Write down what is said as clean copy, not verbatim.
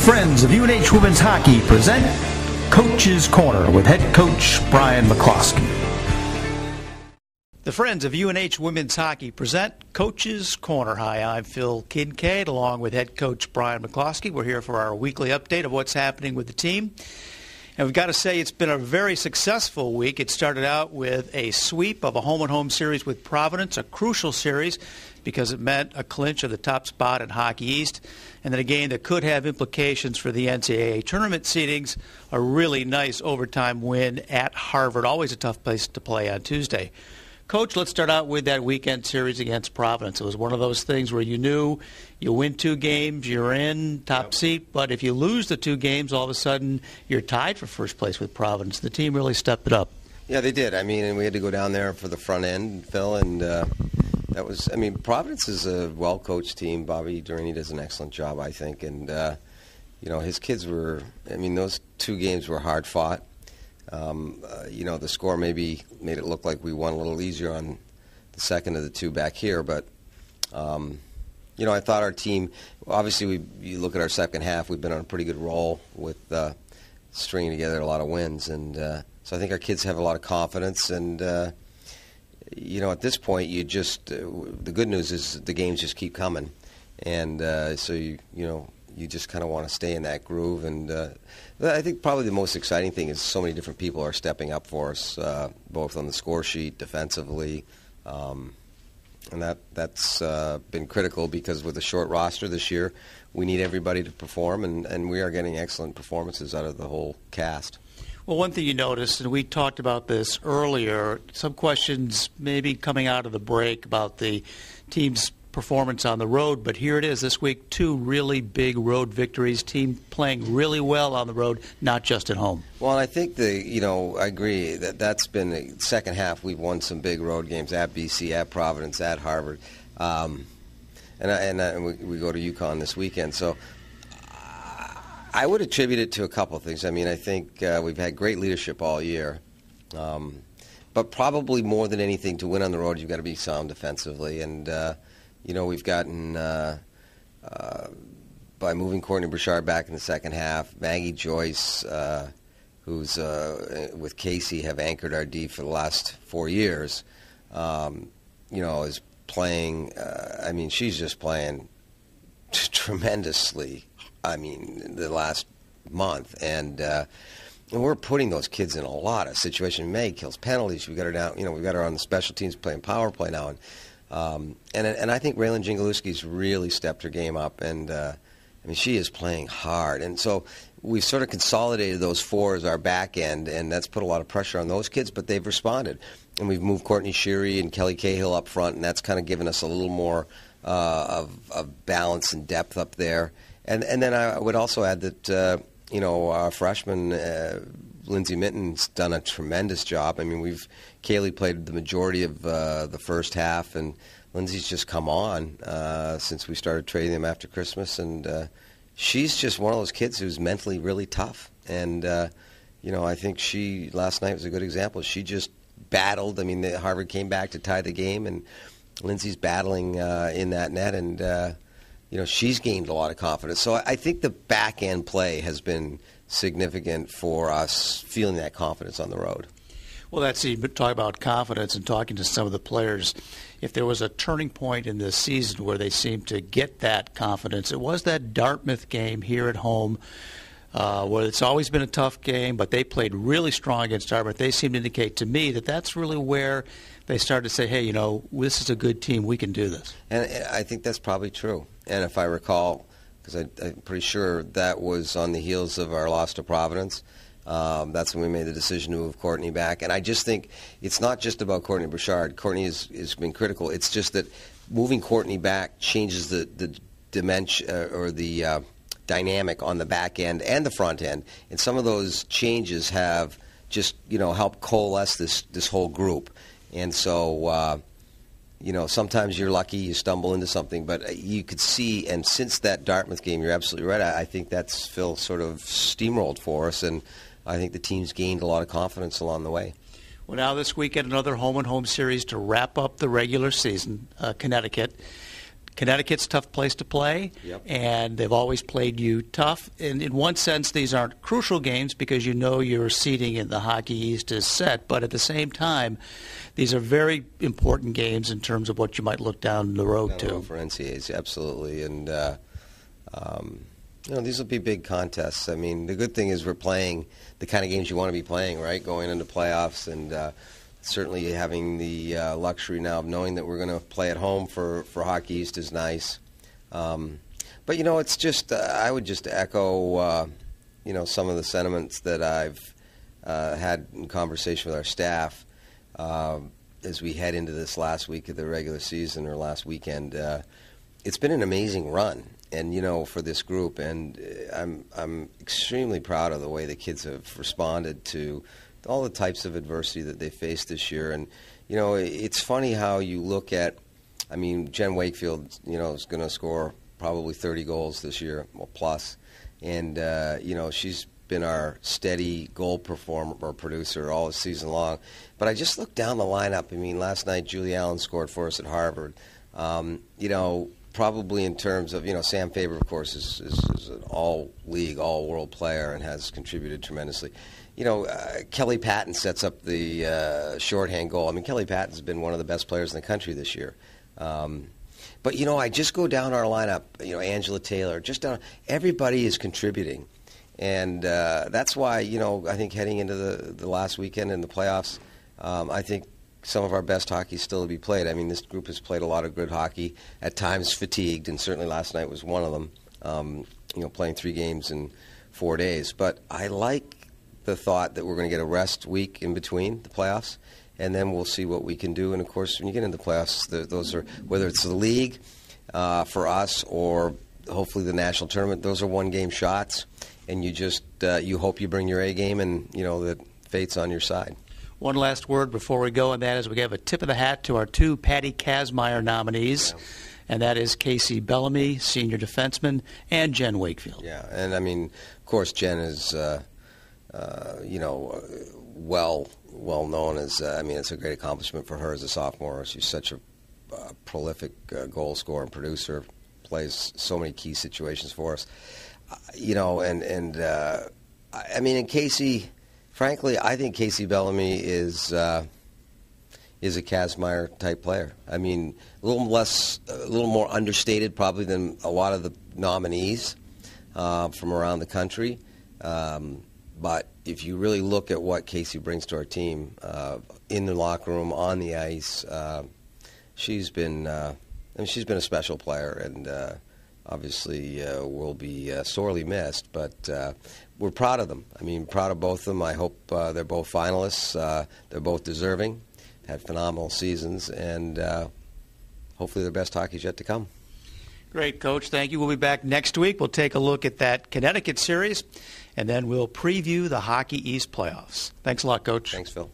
Friends of UNH Women's Hockey present Coach's Corner with head coach Brian McCloskey. The Friends of UNH Women's Hockey present Coach's Corner. Hi, I'm Phil Kincaid along with head coach Brian McCloskey. We're here for our weekly update of what's happening with the team. And we've got to say it's been a very successful week. It started out with a sweep of a home-and-home series with Providence, a crucial series because it meant a clinch of the top spot in Hockey East, and then a game that could have implications for the NCAA tournament seedings, a really nice overtime win at Harvard. Always a tough place to play on Tuesday. Coach, let's start out with that weekend series against Providence. It was one of those things where you knew you win 2 games, you're in, top seat, but if you lose the 2 games, all of a sudden you're tied for first place with Providence. The team really stepped it up. Yeah, they did. And we had to go down there for the front end, Phil, and that was, Providence is a well-coached team. Bobby Durrani does an excellent job, I think, and, his kids were, those 2 games were hard-fought. The score maybe made it look like we won a little easier on the second of the 2 back here, but, I thought our team, obviously you look at our second half, we've been on a pretty good roll with stringing together a lot of wins, and so I think our kids have a lot of confidence, and, at this point, you just, the good news is the games just keep coming, and so you just kind of want to stay in that groove. And I think probably the most exciting thing is so many different people are stepping up for us, both on the score sheet, defensively. And that's been critical because with a short roster this year, we need everybody to perform, and we are getting excellent performances out of the whole cast. Well, one thing you noticed, and we talked about this earlier, some questions maybe coming out of the break about the team's performance on the road, but here it is this week, 2 really big road victories, team playing really well on the road, not just at home. Well, I think I agree that's been the second half. We've won some big road games at BC, at Providence, at Harvard, and we go to UConn this weekend. So I would attribute it to a couple of things. I think we've had great leadership all year. But probably more than anything, to win on the road, you've got to be sound defensively. And we've gotten, by moving Courtney Burchard back in the second half, Maggie Joyce, who's with Casey, have anchored our D for the last 4 years, is playing, she's just playing tremendously, the last month. And we're putting those kids in a lot of situations. Meg kills penalties. We got her down, we've got her on the special teams playing power play now. And I think Raylan Jingalewski's really stepped her game up, and she is playing hard. And so we've sort of consolidated those 4 as our back end, and that's put a lot of pressure on those kids, but they've responded. And we've moved Courtney Sheary and Kelly Cahill up front, and that's kind of given us a little more of balance and depth up there. And then I would also add that our freshman Lindsay Mitten's done a tremendous job. Kaylee played the majority of the first half, and Lindsay's just come on since we started trading them after Christmas, and she's just one of those kids who's mentally really tough. And I think last night was a good example. She just battled. Harvard came back to tie the game, and Lindsay's battling in that net, and she's gained a lot of confidence. So I think the back end play has been significant for us feeling that confidence on the road. Well, that's you talk about confidence and talking to some of the players. If there was a turning point in this season where they seemed to get that confidence, it was that Dartmouth game here at home, where it's always been a tough game, but they played really strong against Dartmouth. They seemed to indicate to me that that's really where they started to say, hey, this is a good team, we can do this. And I think that's probably true. And if I recall, because I'm pretty sure that was on the heels of our loss to Providence, that's when we made the decision to move Courtney back. And I just think it's not just about Courtney Burchard. Courtney has been critical. It's just that moving Courtney back changes the dimension or the dynamic on the back end and the front end. And some of those changes have just, helped coalesce this whole group. And so, sometimes you're lucky, you stumble into something, but you could see, and since that Dartmouth game, you're absolutely right, I think that's, Phil, sort of steamrolled for us, and I think the team's gained a lot of confidence along the way. Well, now this weekend, another home-and-home series to wrap up the regular season, Connecticut. Connecticut's a tough place to play, and they've always played you tough. And in one sense, these aren't crucial games because you know your seeding in the Hockey East is set. But at the same time, these are very important games in terms of what you might look down the road to. For NCAAs, absolutely. And, these will be big contests. I mean, the good thing is we're playing the kind of games you want to be playing, right, going into playoffs. And certainly having the luxury now of knowing that we're going to play at home for Hockey East is nice. But, it's just I would just echo, some of the sentiments that I've had in conversation with our staff as we head into this last week of the regular season or last weekend. It's been an amazing run, and, for this group. And I'm extremely proud of the way the kids have responded to all the types of adversity that they faced this year. And, it's funny how you look at, Jen Wakefield, is going to score probably 30 goals this year, well, plus. And, she's been our steady goal performer or producer all season long. But I just looked down the lineup. Last night Julie Allen scored for us at Harvard. Probably in terms of, Sam Faber, of course, is an all-league, all-world player and has contributed tremendously. Kelly Patton sets up the shorthand goal. Kelly Patton's been one of the best players in the country this year. But, I just go down our lineup, Angela Taylor, just down, everybody is contributing. And that's why, I think heading into the last weekend in the playoffs, I think some of our best hockey is still to be played. This group has played a lot of good hockey, at times fatigued, and certainly last night was one of them, playing 3 games in 4 days. But I like the thought that we're going to get a rest week in between the playoffs, and then we'll see what we can do. And, of course, when you get into the playoffs, those are, whether it's the league for us or hopefully the national tournament, those are one-game shots, and you just you hope you bring your A game and, that fate's on your side. One last word before we go, and that is we give a tip of the hat to our 2 Patty Kazmaier nominees, and that is Casey Bellamy, senior defenseman, and Jen Wakefield. Yeah, and, of course, Jen is, well known as, it's a great accomplishment for her as a sophomore. She's such a prolific goal scorer and producer, plays so many key situations for us. And Casey, frankly, I think Casey Bellamy is a Kazmaier type player. A little more understated probably than a lot of the nominees from around the country. But if you really look at what Casey brings to our team in the locker room, on the ice, she's been a special player, and obviously will be sorely missed. But we're proud of them. Proud of both of them. I hope they're both finalists. They're both deserving. Had phenomenal seasons, and hopefully their best hockey's yet to come. Great, Coach. Thank you. We'll be back next week. We'll take a look at that Connecticut series, and then we'll preview the Hockey East playoffs. Thanks a lot, Coach. Thanks, Phil.